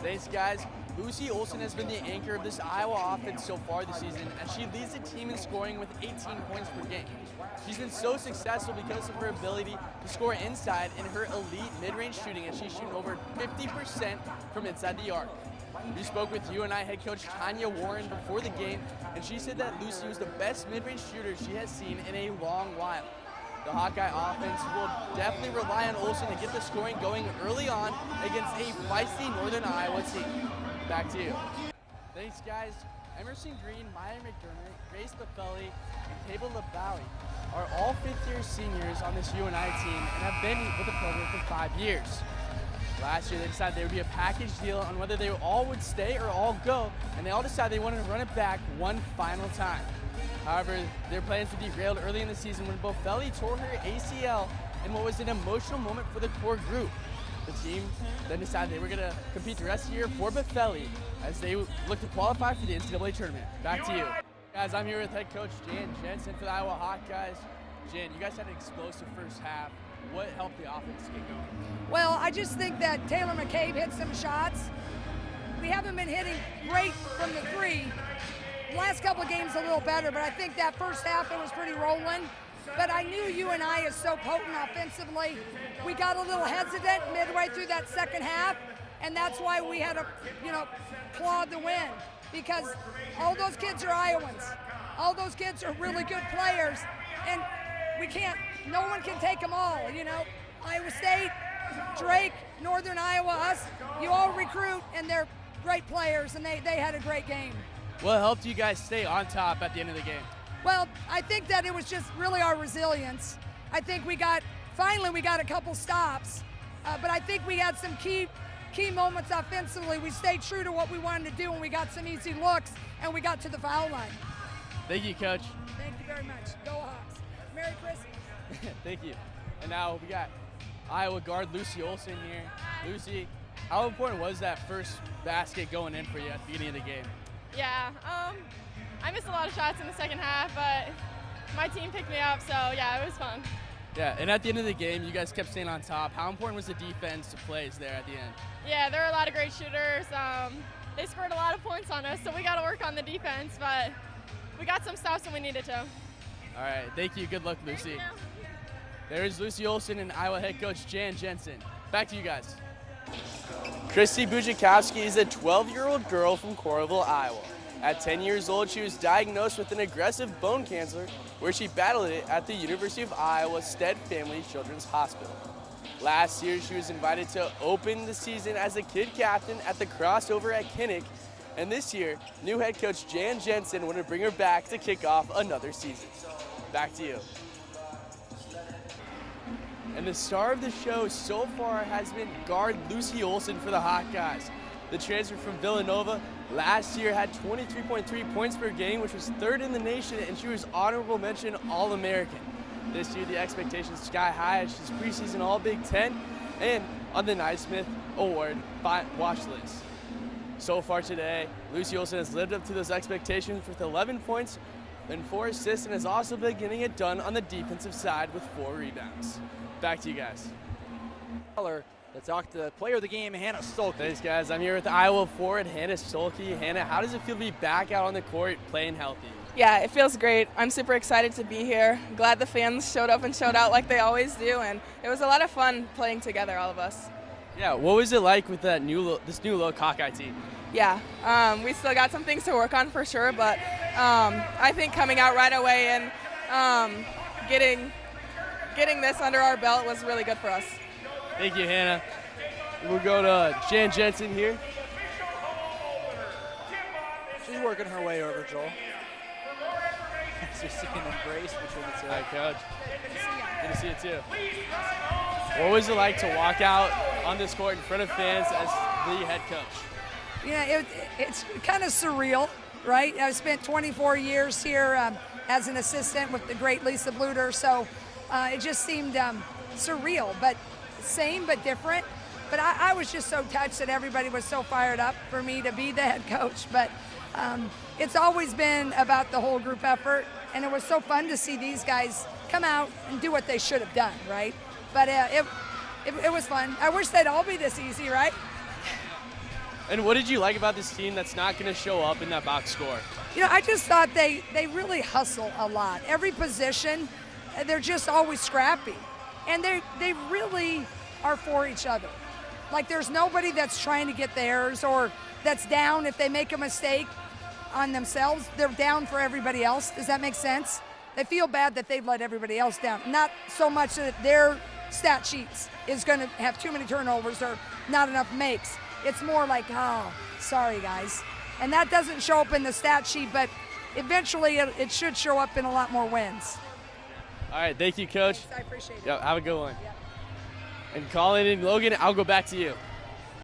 Thanks, guys. Lucy Olson has been the anchor of this Iowa offense so far this season, and she leads the team in scoring with 18 points per game. She's been so successful because of her ability to score inside and her elite mid-range shooting, and she's shooting over 50% from inside the arc. We spoke with UNI head coach Tanya Warren before the game, and she said that Lucy was the best mid-range shooter she has seen in a long while. The Hawkeye offense will definitely rely on Olson to get the scoring going early on against a feisty Northern Iowa team. Back to you. Thanks, guys. Emerson Green, Maya McDermott, Grace Buffelli, and Cable LaBowie are all fifth-year seniors on this UNI team and have been with the program for 5 years. Last year, they decided there would be a package deal on whether they all would stay or all go, and they all decided they wanted to run it back one final time. However, their plans were derailed early in the season when Buffelli tore her ACL in what was an emotional moment for the core group. The team then decided they were going to compete the rest of the year for Buffelli as they look to qualify for the NCAA tournament. Back to you. Guys, I'm here with head coach Jan Jensen for the Iowa Hawkeyes. Jan, you guys had an explosive first half. What helped the offense get going? Well, I just think that Taylor McCabe hit some shots. We haven't been hitting great from the three. Last couple of games a little better, but I think that first half it was pretty rolling. But I knew UNI is so potent offensively. We got a little hesitant midway through that second half, and that's why we had to, claw the win, because all those kids are Iowans. All those kids are really good players, and no one can take them all, Iowa State, Drake, Northern Iowa, us, you all recruit, and they're great players, and they had a great game. What helped you guys stay on top at the end of the game? Well, I think that it was just really our resilience. I think finally we got a couple stops, but I think we had some key moments offensively. We stayed true to what we wanted to do, and we got some easy looks, and we got to the foul line. Thank you, Coach. Thank you very much. Go Hawks. Merry Christmas. Thank you. And now we got Iowa guard Lucy Olson here. Lucy, how important was that first basket going in for you at the beginning of the game? Yeah, I missed a lot of shots in the second half, but my team picked me up, so yeah, it was fun. Yeah, and at the end of the game, you guys kept staying on top. How important was the defense plays there at the end? Yeah, there were a lot of great shooters. They scored a lot of points on us, so we got to work on the defense, but we got some stops when we needed to. All right, thank you. Good luck, Lucy. There's Lucy Olson and Iowa head coach Jan Jensen. Back to you guys. Christy Bujakowski is a 12-year-old girl from Coralville, Iowa. At 10 years old, she was diagnosed with an aggressive bone cancer, where she battled it at the University of Iowa Stead Family Children's Hospital. Last year, she was invited to open the season as a kid captain at the crossover at Kinnick, and this year, new head coach Jan Jensen wanted to bring her back to kick off another season. Back to you. And the star of the show so far has been guard Lucy Olson for the Hawkeyes. The transfer from Villanova last year had 23.3 points per game, which was third in the nation, and she was honorable mention All-American. This year, the expectations sky high as she's preseason All-Big Ten and on the Naismith Award watch list. So far today, Lucy Olson has lived up to those expectations with 11 points and 4 assists, and has also been getting it done on the defensive side with 4 rebounds. Back to you guys. Kellar, let's talk to the player of the game, Hannah Stolke. Thanks, guys. I'm here with Iowa forward Hannah Stolke. Hannah, how does it feel to be back out on the court playing healthy? Yeah, it feels great. I'm super excited to be here. Glad the fans showed up and showed out like they always do, and it was a lot of fun playing together, all of us. Yeah, what was it like with this new look Hawkeye team? Yeah, we still got some things to work on for sure, but I think coming out right away and getting this under our belt was really good for us. Thank you, Hannah. We'll go to Jan Jensen here. She's working her way over, Joel. As you're seeing embrace between the two. Hi, Coach. Good to see you too. What was it like to walk out on this court in front of fans as the head coach? It's kind of surreal, right? I spent 24 years here as an assistant with the great Lisa Bluter, so it just seemed surreal, but same but different. But I was just so touched that everybody was so fired up for me to be the head coach. But it's always been about the whole group effort, and it was so fun to see these guys come out and do what they should have done, right? But it was fun. I wish they'd all be this easy, right? And what did you like about this team that's not going to show up in that box score? You know, I just thought they really hustle a lot. Every position, they're just always scrappy. And they really are for each other. Like, there's nobody that's trying to get theirs or that's down if they make a mistake on themselves. They're down for everybody else. Does that make sense? They feel bad that they've let everybody else down. Not so much that their stat sheets is going to have too many turnovers or not enough makes. It's more like, oh, sorry, guys. And that doesn't show up in the stat sheet, but eventually it should show up in a lot more wins. All right, thank you, Coach. Thanks, I appreciate it. Yeah, have a good one. Yep. And Colin and Logan, I'll go back to you.